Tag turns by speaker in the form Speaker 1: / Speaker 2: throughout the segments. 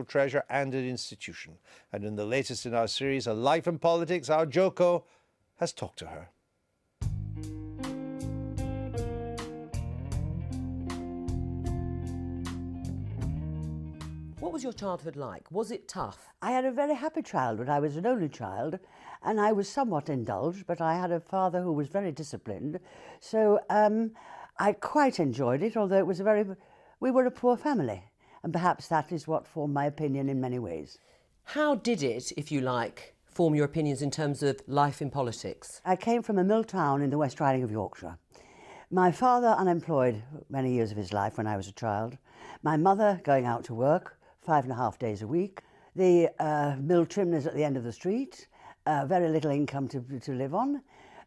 Speaker 1: treasure and an institution. And in the latest in our series, A Life in Politics, our Joko has talked to her.
Speaker 2: What was your childhood like? Was it tough?
Speaker 3: I had a very happy childhood. I was an only child and I was somewhat indulged, but I had a father who was very disciplined. So I quite enjoyed it, although it was we were a poor family. And perhaps that is what formed my opinion in many ways.
Speaker 2: How did it, if you like, form your opinions in terms of life in politics?
Speaker 3: I came from a mill town in the West Riding of Yorkshire. My father unemployed many years of his life when I was a child. My mother going out to work 5.5 days a week. The mill chimneys at the end of the street, very little income to live on.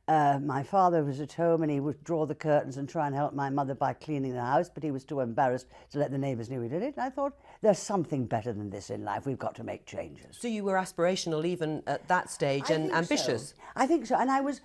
Speaker 3: My father was at home and he would draw the curtains and try and help my mother by cleaning the house, but he was too embarrassed to let the neighbours know he did it. And I thought, there's something better than this in life. We've got to make changes.
Speaker 2: So you were aspirational even at that stage and ambitious?
Speaker 3: So. I think so. And I was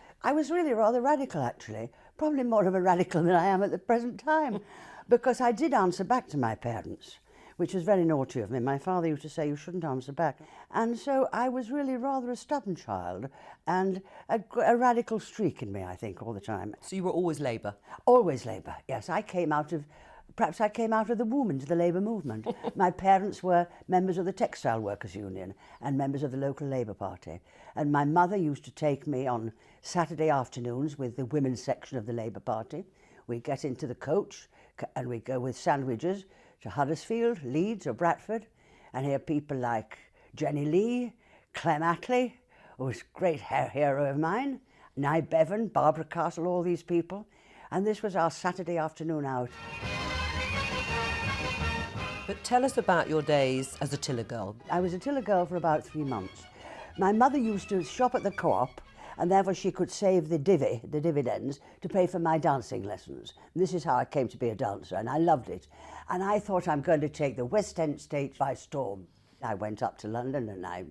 Speaker 3: really rather radical, actually. Probably more of a radical than I am at the present time. Because I did answer back to my parents, which was very naughty of me. My father used to say, you shouldn't answer back. And so I was really rather a stubborn child and a radical streak in me, I think, all the time.
Speaker 2: So you were always Labour?
Speaker 3: Always Labour, yes. Perhaps I came out of the womb into the Labour movement. My parents were members of the Textile Workers Union and members of the local Labour Party. And my mother used to take me on Saturday afternoons with the women's section of the Labour Party. We'd get into the coach and we'd go with sandwiches to Huddersfield, Leeds or Bradford and hear people like Jenny Lee, Clem Attlee, who was a great hero of mine, Nye Bevan, Barbara Castle, all these people. And this was our Saturday afternoon out.
Speaker 2: But tell us about your days as a tiller girl.
Speaker 3: I was a tiller girl for about 3 months. My mother used to shop at the Co-op and therefore she could save the dividends, to pay for my dancing lessons. And this is how I came to be a dancer, and I loved it. And I thought I'm going to take the West End stage by storm. I went up to London and I